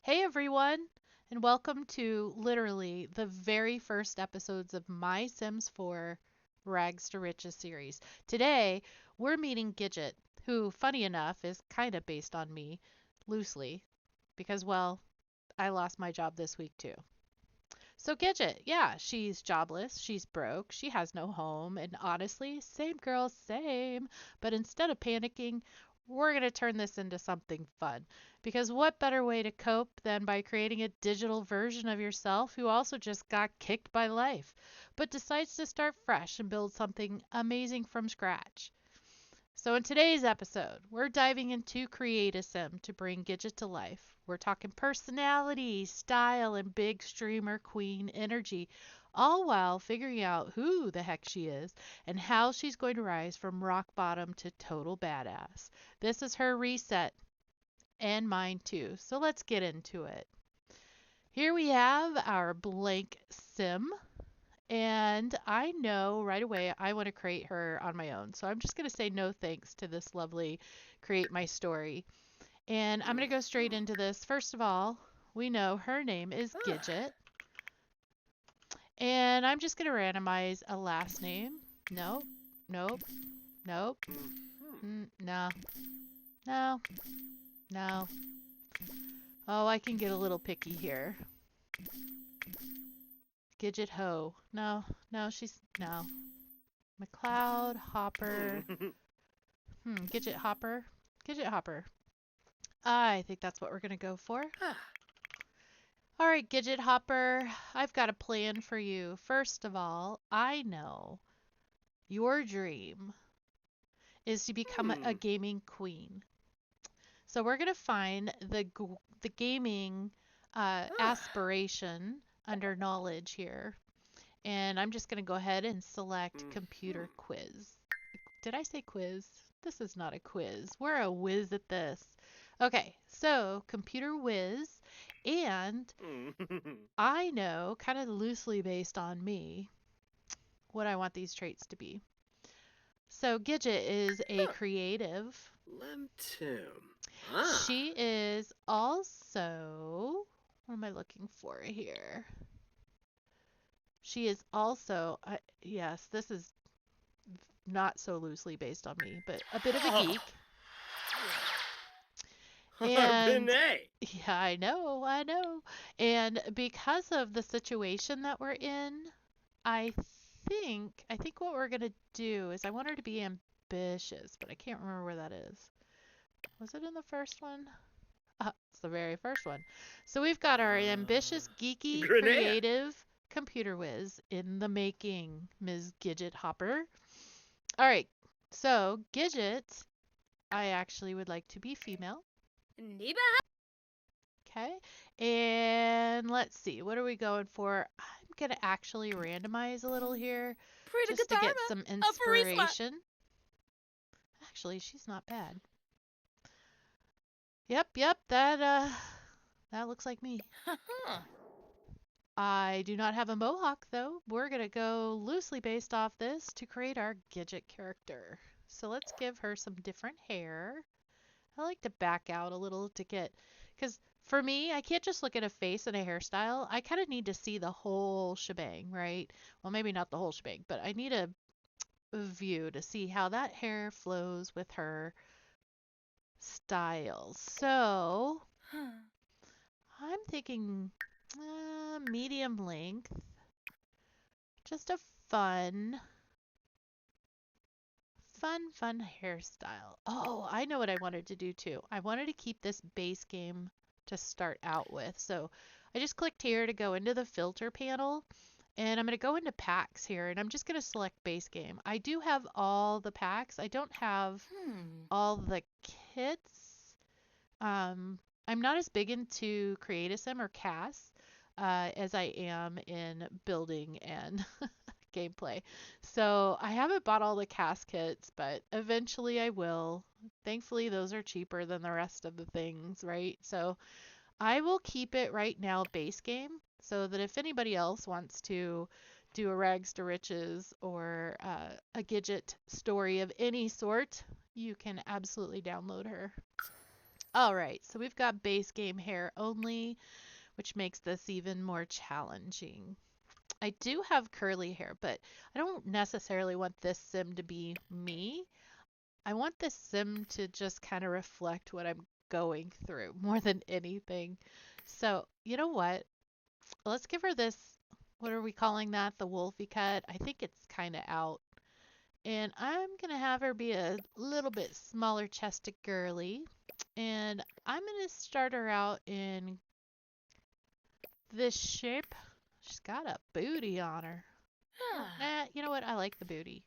Hey everyone, and welcome to literally the very first episodes of My Sims 4 Rags to Riches series. Today, we're meeting Gidget, who, funny enough, is kind of based on me, loosely, because, well, I lost my job this week too. So, Gidget, yeah, she's jobless, she's broke, she has no home, and honestly, same girl, same. But instead of panicking, we're going to turn this into something fun. Because what better way to cope than by creating a digital version of yourself who also just got kicked by life, but decides to start fresh and build something amazing from scratch? So, in today's episode, we're diving into Create-A-Sim to bring Gidget to life. We're talking personality, style, and big streamer queen energy, all while figuring out who the heck she is and how she's going to rise from rock bottom to total badass. This is her reset, and mine too. So, let's get into it. Here we have our blank sim. And I know right away I want to create her on my own. So I'm just going to say no thanks to this lovely create my story. And I'm going to go straight into this. First of all, we know her name is Gidget. And I'm just going to randomize a last name. Nope, nope, nope. No, no, no. Oh, I can get a little picky here. Gidget Ho. No, no, no. McLeod, Hopper. Gidget Hopper. Gidget Hopper. I think that's what we're going to go for. All right, Gidget Hopper, I've got a plan for you. First of all, I know your dream is to become a gaming queen. So we're going to find the gaming aspiration under knowledge here. And I'm just going to go ahead and select computer quiz. Did I say quiz? This is not a quiz. We're a whiz at this. Okay, so computer whiz, and I know, kind of loosely based on me, what I want these traits to be. So Gidget is a creative. Lemtum. She is also, what am I looking for here? She is also, yes, this is not so loosely based on me, but a bit of a geek. And Renee. yeah, I know. And because of the situation that we're in, I I think what we're gonna do is I want her to be ambitious, but I can't remember where that is. Was it in the first one? It's the very first one. So we've got our ambitious, geeky, Grenea. creative computer whiz in the making, Ms. Gidget Hopper. All right. So Gidget, I actually would like to be female. Okay. And let's see, what are we going for? I'm going to actually randomize a little here just to get some inspiration. Actually, she's not bad. Yep, that looks like me. I do not have a mohawk though. We're going to go loosely based off this to create our Gidget character. So let's give her some different hair. I like to back out a little to get, because for me, I can't just look at a face and a hairstyle. I kind of need to see the whole shebang, right? Well, maybe not the whole shebang, but I need a view to see how that hair flows with her style. So I'm thinking medium length, just a fun hairstyle. Oh, I know what I wanted to do too. I wanted to keep this base game to start out with. So I just clicked here to go into the filter panel, and I'm going to go into packs here, and I'm just going to select base game. I do have all the packs. I don't have all the kits. I'm not as big into Create-A-Sim or CAS as I am in building and gameplay. So I haven't bought all the cast kits, but eventually I will. Thankfully, those are cheaper than the rest of the things, right? So I will keep it right now base game so that if anybody else wants to do a rags to riches or a Gidget story of any sort, you can absolutely download her. All right, so we've got base game hair only, which makes this even more challenging. I do have curly hair, but I don't necessarily want this sim to be me. I want this sim to just kind of reflect what I'm going through more than anything. So, you know what? Let's give her this. What are we calling that? The Wolfie cut? I think it's kind of out. And I'm going to have her be a little bit smaller chested girly. And I'm going to start her out in this shape. She's got a booty on her. Oh, nah, you know what? I like the booty.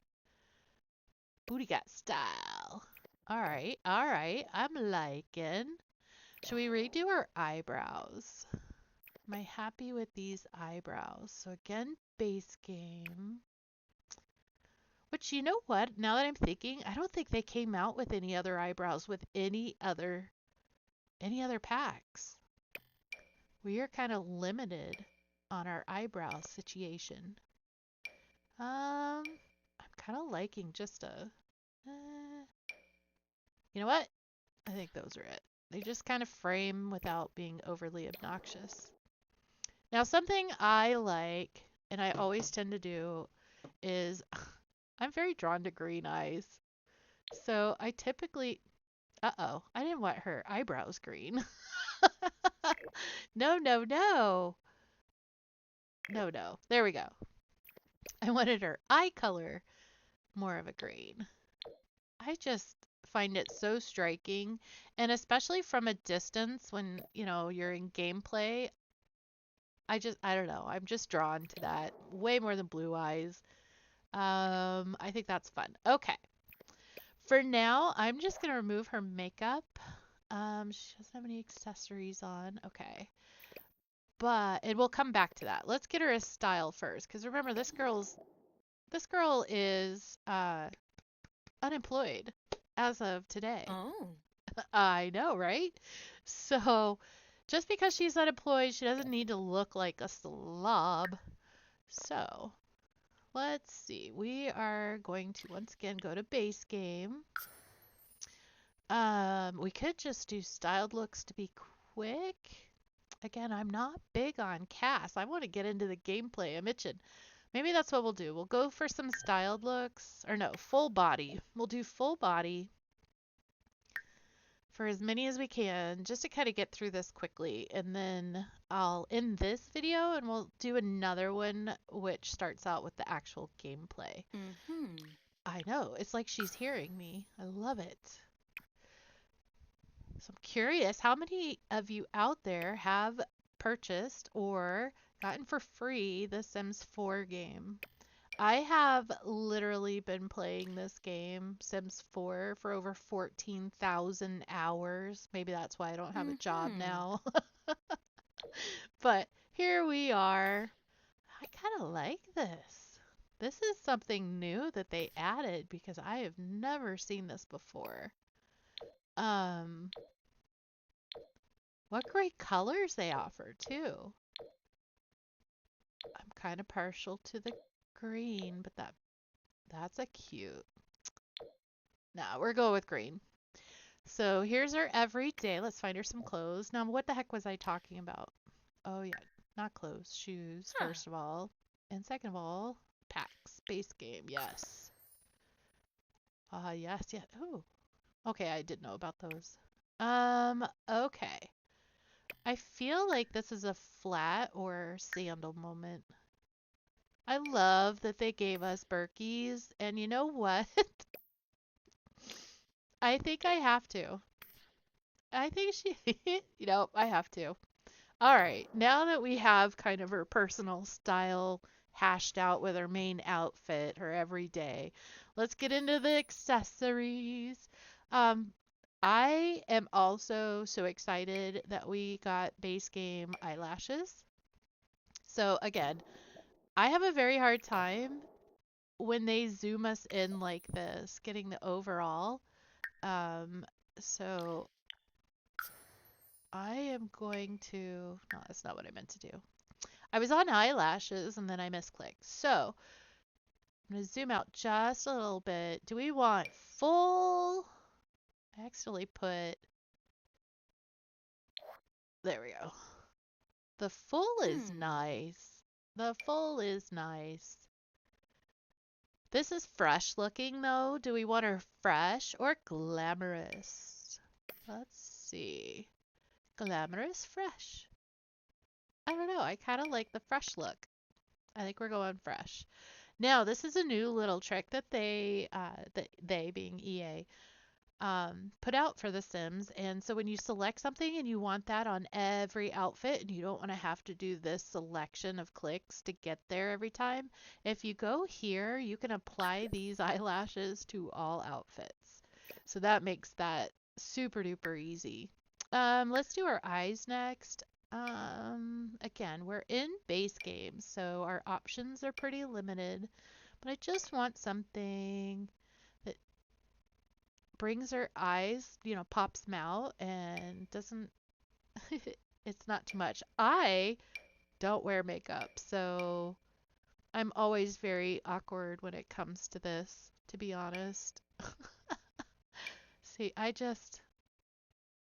Booty got style. All right, all right. I'm liking. Should we redo our eyebrows? Am I happy with these eyebrows? So again, base game. Which, you know what? Now that I'm thinking, I don't think they came out with any other eyebrows with any other packs. We are kind of limited on our eyebrow situation. I'm kind of liking just you know what? I think those are it. They just kind of frame without being overly obnoxious. Now, something I like, and I always tend to do, is I'm very drawn to green eyes. So I typically, uh-oh, I didn't want her eyebrows green. No, no, no. No, no. There we go. I wanted her eye color more of a green. I just find it so striking, and especially from a distance when, you're in gameplay, I don't know, I'm just drawn to that way more than blue eyes. I think that's fun. Okay. For now, I'm just gonna remove her makeup. She doesn't have any accessories on. Okay. But and we'll come back to that. Let's get her a style first, because remember this girl is unemployed as of today. Oh. I know, right? So just because she's unemployed, she doesn't need to look like a slob. So let's see. We are going to once again go to base game. We could just do styled looks to be quick. Again, I'm not big on CAS. I want to get into the gameplay. I'm itching. Maybe that's what we'll do. We'll go for some styled looks. Or no, full body. We'll do full body for as many as we can just to kind of get through this quickly. And then I'll end this video and we'll do another one which starts out with the actual gameplay. Mm-hmm. I know. It's like she's hearing me. I love it. So I'm curious, how many of you out there have purchased or gotten for free the Sims 4 game? I have literally been playing this game, Sims 4, for over 14,000 hours. Maybe that's why I don't have a job Mm-hmm. now. But here we are. I kind of like this. This is something new that they added because I have never seen this before. Um, what great colors they offer too. I'm kind of partial to the green, but that's a cute. Nah, we're going with green. So here's her everyday. Let's find her some clothes. Now, what the heck was I talking about? Oh yeah, not clothes, shoes, Huh. first of all. And second of all, packs, base game, yes. Yes, yeah. Oh, okay, I did know about those. Okay. I feel like this is a flat or sandal moment. I love that they gave us Berkeys, and you know what? I think I have to. I think she, I have to. All right, now that we have kind of her personal style hashed out with her main outfit, her everyday, let's get into the accessories. Um, I am also so excited that we got base game eyelashes. So again, I have a very hard time when they zoom us in like this, getting the overall. Um, so I am going to, no, that's not what I meant to do. I was on eyelashes and then I misclicked. So I'm going to zoom out just a little bit. Do we want full? I accidentally put There we go. The full is Hmm. nice. The full is nice. This is fresh looking though. Do we want her fresh or glamorous? Let's see. Glamorous, fresh. I don't know. I kind of like the fresh look. I think we're going fresh. Now, this is a new little trick that they being EA, put out for The Sims. And so when you select something and you want that on every outfit and you don't want to have to do this selection of clicks to get there every time, if you go here, you can apply these eyelashes to all outfits. So that makes that super duper easy. Let's do our eyes next. Again, we're in base game, so our options are pretty limited, but I just want something that brings her eyes, pops them out and doesn't, it's not too much. I don't wear makeup, so I'm always very awkward when it comes to this, to be honest. See,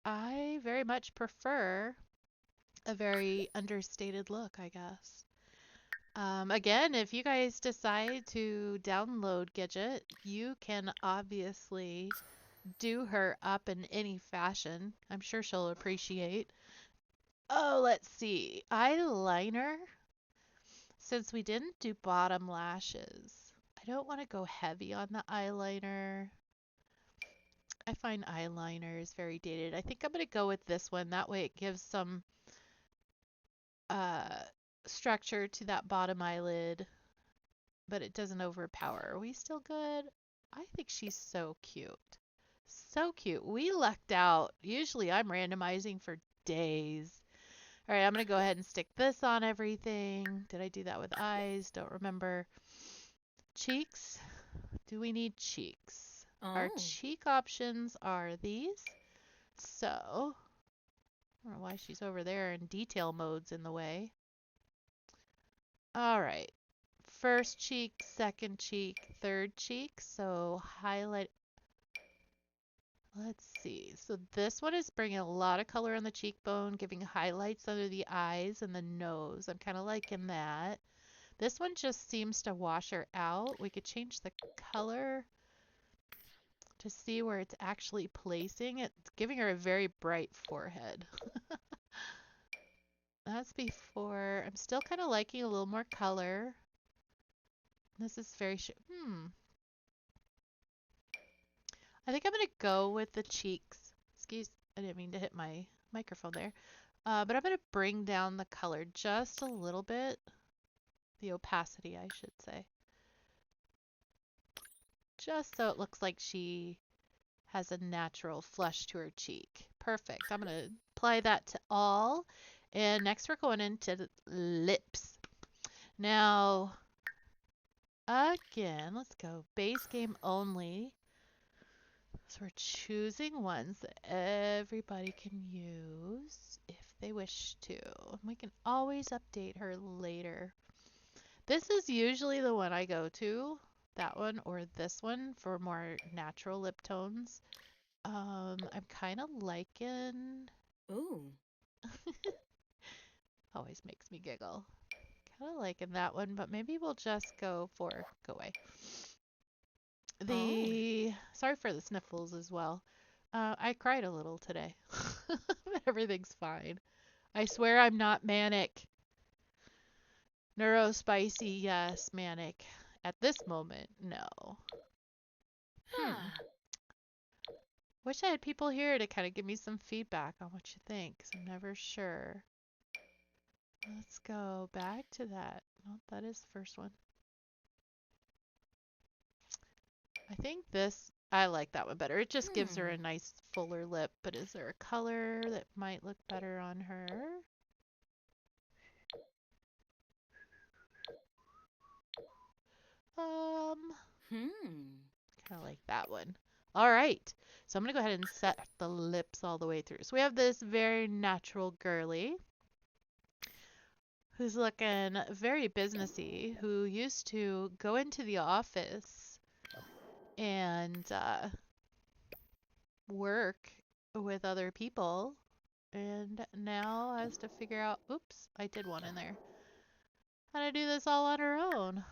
I very much prefer a very understated look, I guess. Again, if you guys decide to download Gidget, you can obviously do her up in any fashion. I'm sure she'll appreciate. Oh, let's see. Eyeliner. Since we didn't do bottom lashes, I don't want to go heavy on the eyeliner. I find eyeliner is very dated. I think I'm going to go with this one. That way it gives some uh, structure to that bottom eyelid, but it doesn't overpower. Are we still good? I think she's so cute. So cute. We lucked out. Usually I'm randomizing for days. All right, I'm going to go ahead and stick this on everything. Did I do that with eyes? Don't remember. Cheeks. Do we need cheeks? Our Oh. cheek options are these. So, I don't know why she's over there and detail mode's in the way. All right. First cheek, second cheek, third cheek. So highlight. Let's see. So this one is bringing a lot of color on the cheekbone, giving highlights under the eyes and the nose. I'm kind of liking that. This one just seems to wash her out. We could change the color to see where it's actually placing. It's giving her a very bright forehead. That's before. I'm still kind of liking a little more color. This is very, I think I'm going to go with the cheeks. Excuse, I didn't mean to hit my microphone there. But I'm going to bring down the color just a little bit. The opacity, I should say. Just so it looks like she has a natural flush to her cheek. Perfect. I'm going to apply that to all. And next we're going into the lips. Now, again, let's go base game only. So we're choosing ones that everybody can use if they wish to. And we can always update her later. This is usually the one I go to, that one or this one for more natural lip tones. I'm kind of liking, Ooh. always makes me giggle. Kind of liking that one, but maybe we'll just go away. Oh. Sorry for the sniffles as well. I cried a little today, but everything's fine. I swear I'm not manic. Neurospicy, yes. Manic. At this moment, no. Hmm. Ah. Wish I had people here to kind of give me some feedback on what you think, 'cause I'm never sure. Let's go back to that. No, that is the first one. I think I like that one better. It just gives her a Hmm. nice fuller lip, but is there a color that might look better on her? Um, Hmm. kind of like that one. All right. So I'm going to go ahead and set the lips all the way through. So we have this very natural girly who's looking very businessy, who used to go into the office and work with other people. And learned now has to figure out, oops, I did one in there, how to do this all on her own.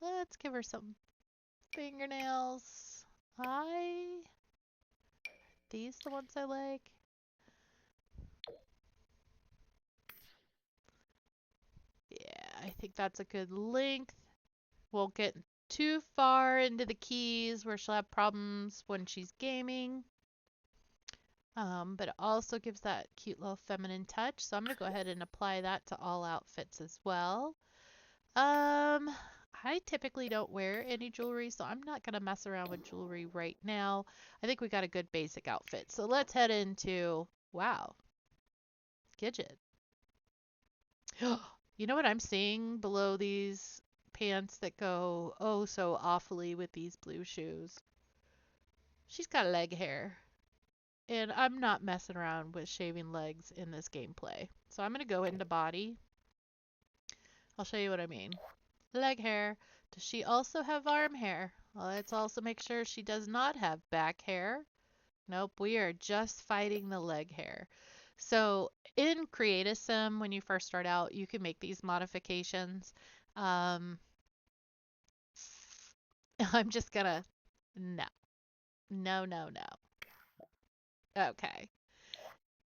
Let's give her some fingernails. These the ones I like? Yeah, I think that's a good length. Won't get too far into the keys where she'll have problems when she's gaming. But it also gives that cute little feminine touch. So I'm going to go ahead and apply that to all outfits as well. Um, I typically don't wear any jewelry, so I'm not going to mess around with jewelry right now. I think we got a good basic outfit. So let's head into, wow, Gidget. You know what I'm seeing below these pants that go oh so awfully with these blue shoes? She's got leg hair. And I'm not messing around with shaving legs in this gameplay. So I'm going to go into body. I'll show you what I mean. Leg hair. Does she also have arm hair? Well, let's also make sure she does not have back hair. Nope, we are just fighting the leg hair. So in Create a Sim, when you first start out, you can make these modifications. Um, I'm just gonna, no, no, no, no. Okay.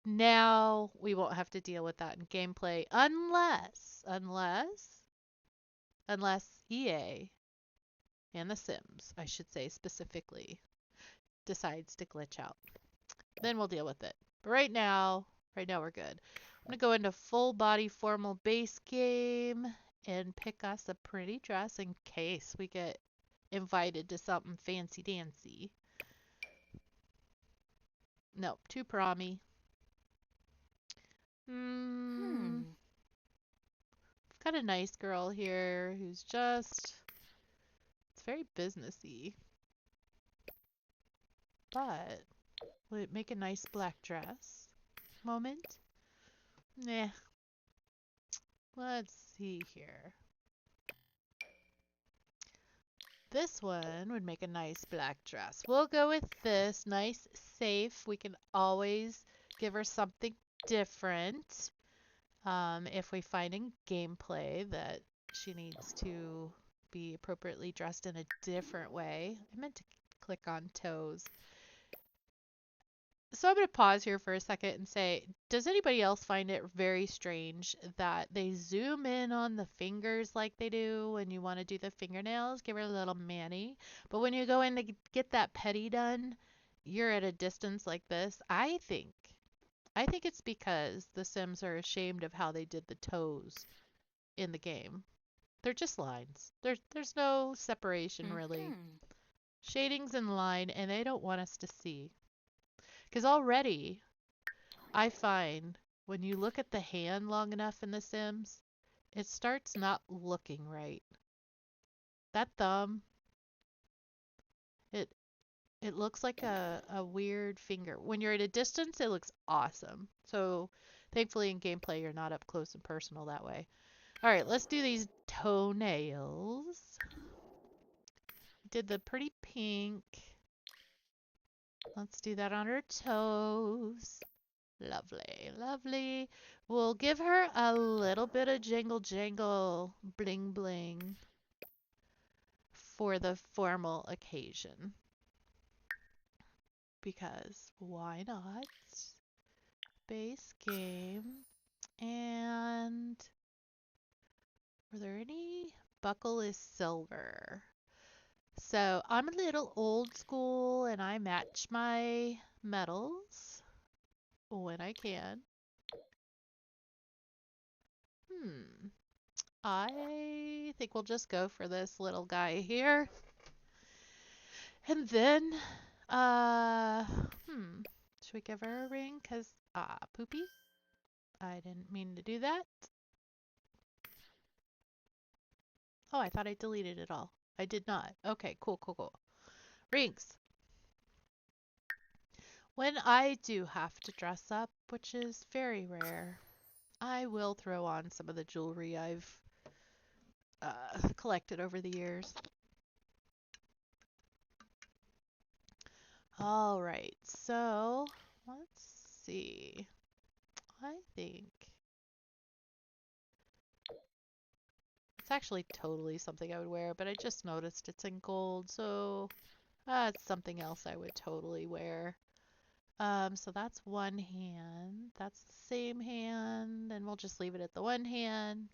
Now we won't have to deal with that in gameplay unless EA and The Sims, I should say specifically, decides to glitch out. Then we'll deal with it. But right now we're good. I'm gonna go into full body formal base game and pick us a pretty dress in case we get invited to something fancy dancy. Nope, too promy. Hmm. Hmm. I've got a nice girl here who's just it's very businessy, but will it make a nice black dress? Moment. Nah. Let's see here. This one would make a nice black dress. We'll go with this. Nice, safe. We can always give her something different. If we find in gameplay that she needs to be appropriately dressed in a different way. I meant to click on toes. So I'm going to pause here for a second and say, does anybody else find it very strange that they zoom in on the fingers like they do when you want to do the fingernails, give her a little mani, but when you go in to get that pedi done, you're at a distance like this? I think it's because the Sims are ashamed of how they did the toes in the game. They're just lines. There's no separation really. Hmm. Shadings in line, and they don't want us to see. Because already I find when you look at the hand long enough in The Sims, it starts not looking right. That thumb, it it looks like a weird finger. When you're at a distance, it looks awesome. So thankfully in gameplay you're not up close and personal that way. All right, let's do these toenails. Did the pretty pink. Let's do that on her toes. Lovely, lovely. We'll give her a little bit of jingle jangle bling bling for the formal occasion. Because why not? Base game. And were there any? Buckle is silver. So I'm a little old school and I match my medals when I can. Hmm. I think we'll just go for this little guy here. And then, uh, hmm, should we give her a ring? Poopy. I didn't mean to do that. Oh, I thought I deleted it all. I did not. Okay, cool, cool, cool. Rings. When I do have to dress up, which is very rare, I will throw on some of the jewelry I've collected over the years. All right, so let's see. I think it's actually totally something I would wear, but I just noticed it's in gold, so it's something else I would totally wear. So that's one hand. That's the same hand, and we'll just leave it at the one hand.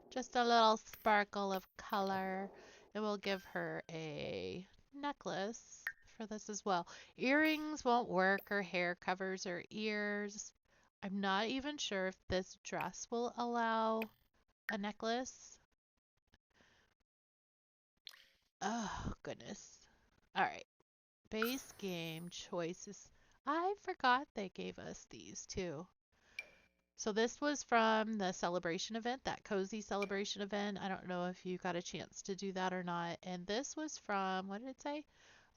Just a little sparkle of color. And we'll give her a necklace for this as well. Earrings won't work, or hair covers or ears. I'm not even sure if this dress will allow a necklace. Oh, goodness. All right. Base game choices. I forgot they gave us these too. So this was from the celebration event, that cozy celebration event. I don't know if you got a chance to do that or not. And this was from, what did it say?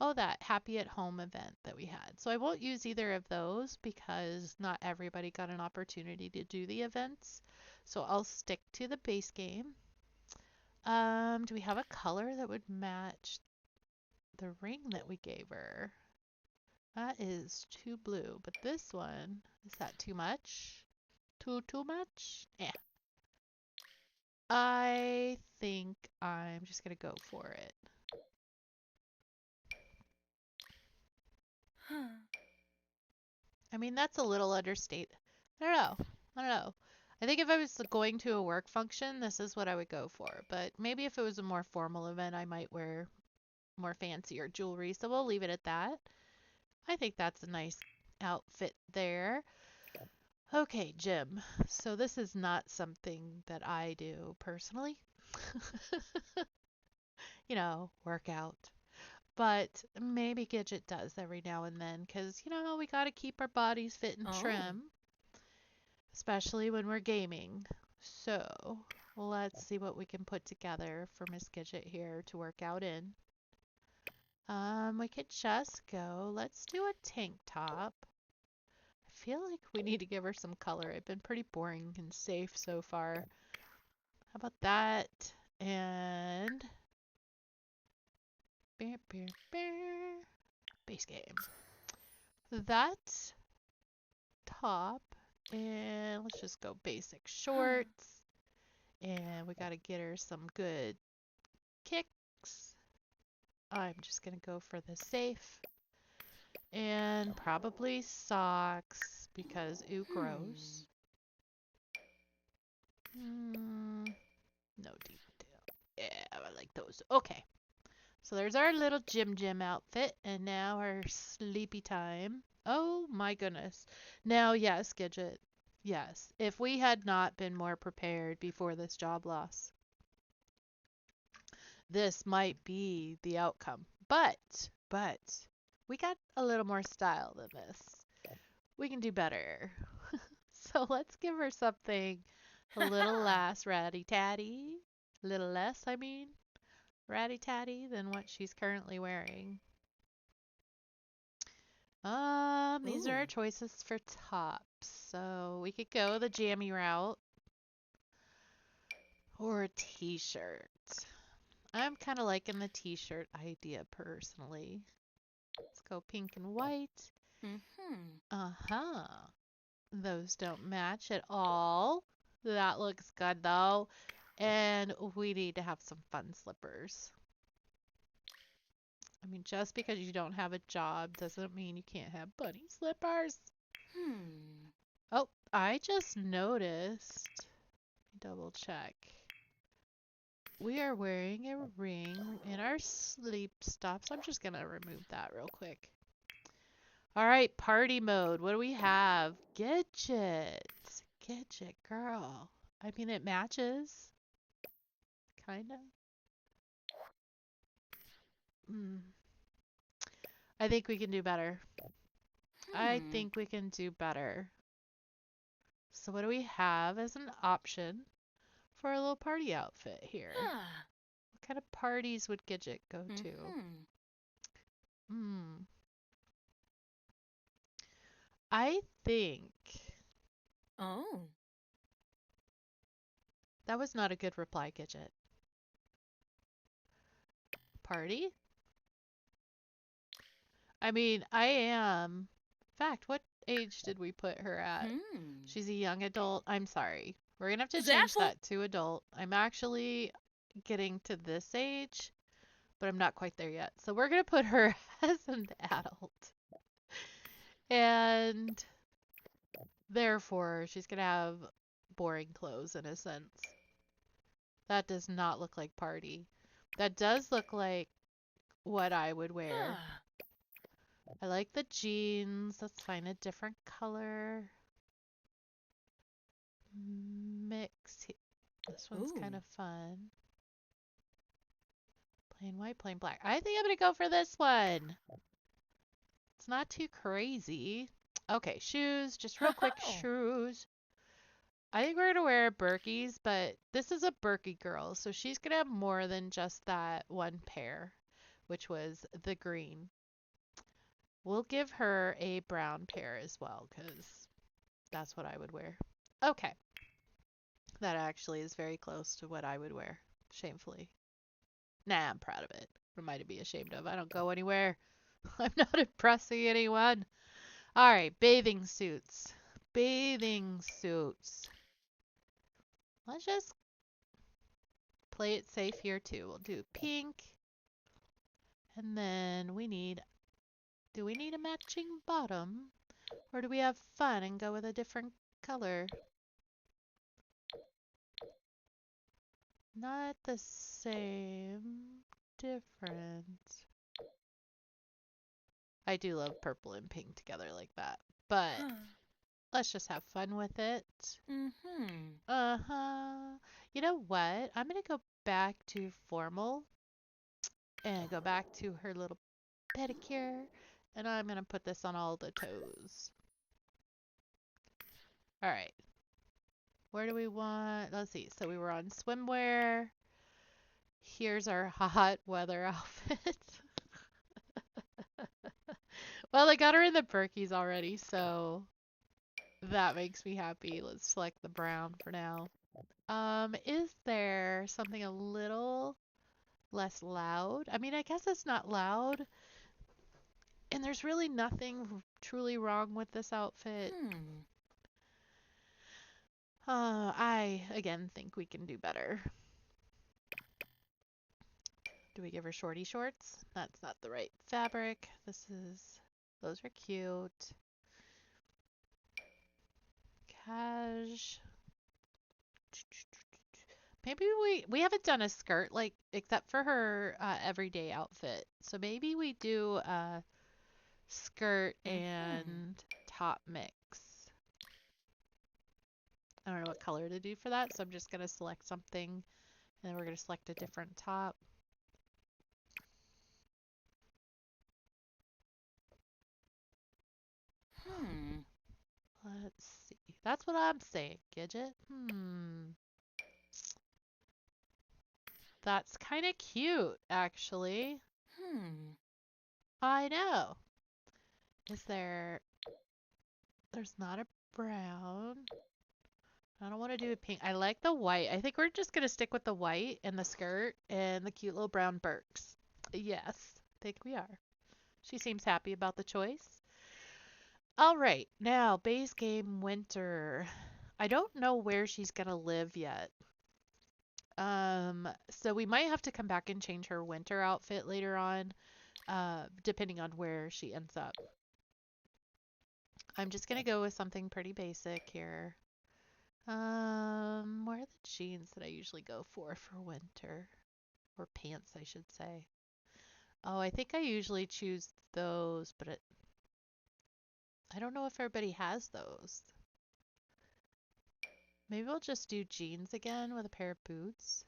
Oh, that happy at home event that we had. So I won't use either of those because not everybody got an opportunity to do the events. So I'll stick to the base game. Do we have a color that would match the ring that we gave her? That is too blue, but this one, is that too much? Too much? Yeah. I think I'm just gonna go for it. Huh. I mean, that's a little understated. I don't know. I don't know. I think if I was going to a work function, this is what I would go for. But maybe if it was a more formal event, I might wear more fancier jewelry. So we'll leave it at that. I think that's a nice outfit there. Okay, Jim. So this is not something that I do personally. Workout. But maybe Gidget does every now and then because, we got to keep our bodies fit and Oh. trim, especially when we're gaming. So let's see what we can put together for Miss Gidget here to work out in. We could just go, let's do a tank top. I feel like we need to give her some color. I've been pretty boring and safe so far. How about that? And bear, bear, bear. Base game. That top, and let's just go basic Huh. shorts. And we got to get her some good kicks. I'm just going to go for the safe. And probably socks because ooh, Hmm. gross. Mm, no detail. Yeah, I like those. Okay. So there's our little Jim outfit, and now our sleepy time. Oh my goodness. Now, yes, Gidget. Yes. If we had not been more prepared before this job loss, this might be the outcome. But, we got a little more style than this. We can do better. So let's give her something a little less ratty-tatty. A little less, I mean, ratty-tatty than what she's currently wearing. These are our Ooh. choices for tops. So we could go the jammy route or a t-shirt. I'm kind of liking the t-shirt idea personally. Let's go pink and white. Mm-hmm. Uh-huh. Those don't match at all. That looks good though. And we need to have some fun slippers. I mean, just because you don't have a job doesn't mean you can't have bunny slippers. Hmm. Oh, I just noticed. Double check. We are wearing a ring in our sleep stops. I'm just going to remove that real quick. All right, party mode. What do we have? Gidget. Gidget, girl. I mean, it matches. Kind of. Mm. I think we can do better. I Hmm. think we can do better. So what do we have as an option for a little party outfit here? Ah. What kind of parties would Gidget go to? Mm-hmm. Hmm. I think Oh. that was not a good reply, Gidget. Party? I mean, I am fact, what age did we put her at? Hmm. She's a young adult. I'm sorry. We're going to have to change Zazzle. that to adult. I'm actually getting to this age, but I'm not quite there yet. So we're going to put her as an adult. And therefore, she's going to have boring clothes in a sense. That does not look like party. That does look like what I would wear. Ah. I like the jeans. Let's find a different color. Mix. This one's kind Ooh. of fun. Plain white, plain black. I think I'm going to go for this one. It's not too crazy. Okay, shoes. Just real quick, Oh. shoes. I think we're going to wear Berkeys, but this is a Berkey girl, so she's going to have more than just that one pair, which was the green. We'll give her a brown pair as well, because that's what I would wear. Okay. That actually is very close to what I would wear, shamefully. Nah, I'm proud of it. What am I to be ashamed of? I don't go anywhere. I'm not impressing anyone. All right, bathing suits. Bathing suits. Let's just play it safe here too. We'll do pink. And then do we need a matching bottom? Or do we have fun and go with a different color? Not the same, different. I do love purple and pink together like that. But Huh. let's just have fun with it. Mm-hmm. Uh-huh. You know what? I'm gonna go back to formal and go back to her little pedicure. And I'm gonna put this on all the toes. All right. Where do we want? Let's see. So we were on swimwear. Here's our hot weather outfit. Well, I got her in the Berkeys already, so that makes me happy. Let's select the brown for now. Is there something a little less loud? I mean, I guess it's not loud, and there's really nothing truly wrong with this outfit. Hmm. I again think we can do better. Do we give her shorty shorts? That's not the right fabric. Those are cute. Cash. Maybe we haven't done a skirt like except for her everyday outfit. So maybe we do a skirt Mm-hmm. and top mix. I don't know what color to do for that, so I'm just gonna select something and then we're gonna select a different top. Hmm. Let's see. That's what I'm saying, Gidget. That's kind of cute, actually. Hmm. I know. Is there There's not a brown. I don't want to do a pink. I like the white. I think we're just going to stick with the white and the skirt and the cute little brown Birks. Yes, I think we are. She seems happy about the choice. All right, now base game winter. I don't know where she's going to live yet. So we might have to come back and change her winter outfit later on, depending on where she ends up. I'm just going to go with something pretty basic here. Where are the jeans that I usually go for winter? Or pants, I should say. Oh, I think I usually choose those, but I don't know if everybody has those. Maybe we'll just do jeans again with a pair of boots.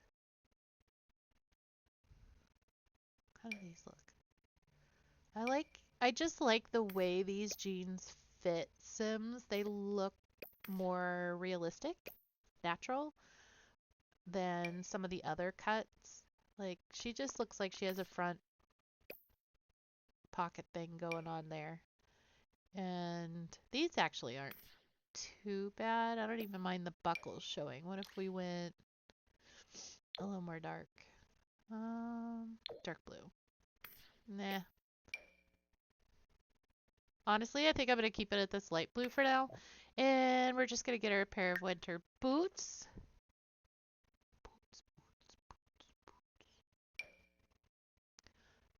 How do these look? I just like the way these jeans fit Sims. They look more realistic, natural than some of the other cuts. Like, she just looks like she has a front pocket thing going on there. And these actually aren't too bad. I don't even mind the buckles showing. What if we went a little more dark? Dark blue. Nah. Honestly, I think I'm going to keep it at this light blue for now. And we're just going to get her a pair of winter boots. Boots.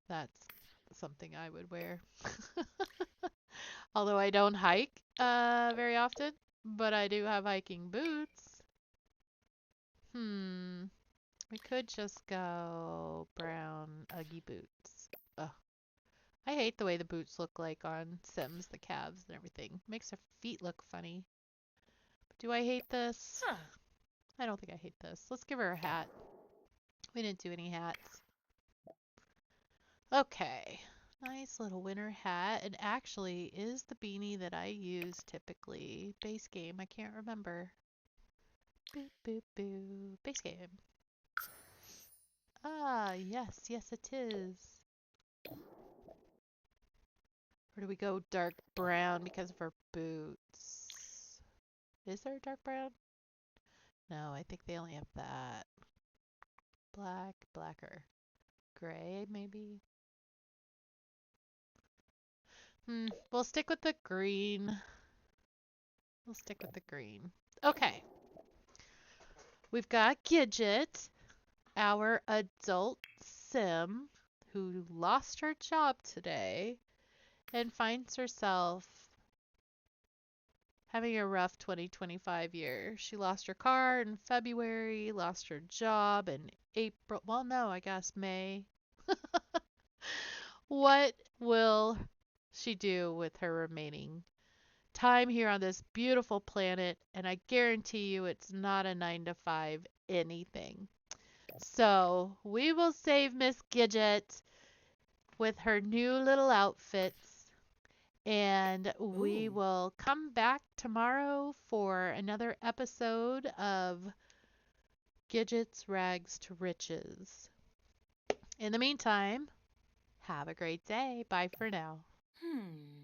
That's something I would wear. Although I don't hike very often, but I do have hiking boots. Hmm. We could just go brown Uggy boots. Ugh. I hate the way the boots look like on Sims, the calves and everything. Makes their feet look funny. Do I hate this? Huh. I don't think I hate this. Let's give her a hat. We didn't do any hats. Okay. Nice little winter hat. It actually is the beanie that I use typically. Base game. I can't remember. Boo, boo, boo. Base game. Ah, yes. Yes, it is. Or do we go dark brown because of her boots? Is there a dark brown? No, I think they only have that. Black, blacker. Gray, maybe? We'll stick with the green. We'll stick with the green. Okay. We've got Gidget, our adult sim, who lost her job today and finds herself having a rough 2025 year. She lost her car in February, lost her job in April. Well, no, I guess May. What will she do with her remaining time here on this beautiful planet? And I guarantee you it's not a 9 to 5 anything. So we will save Miss Gidget with her new little outfits. And we Ooh. will come back tomorrow for another episode of Gidget's Rags to Riches. In the meantime, have a great day. Bye for now. Hmm.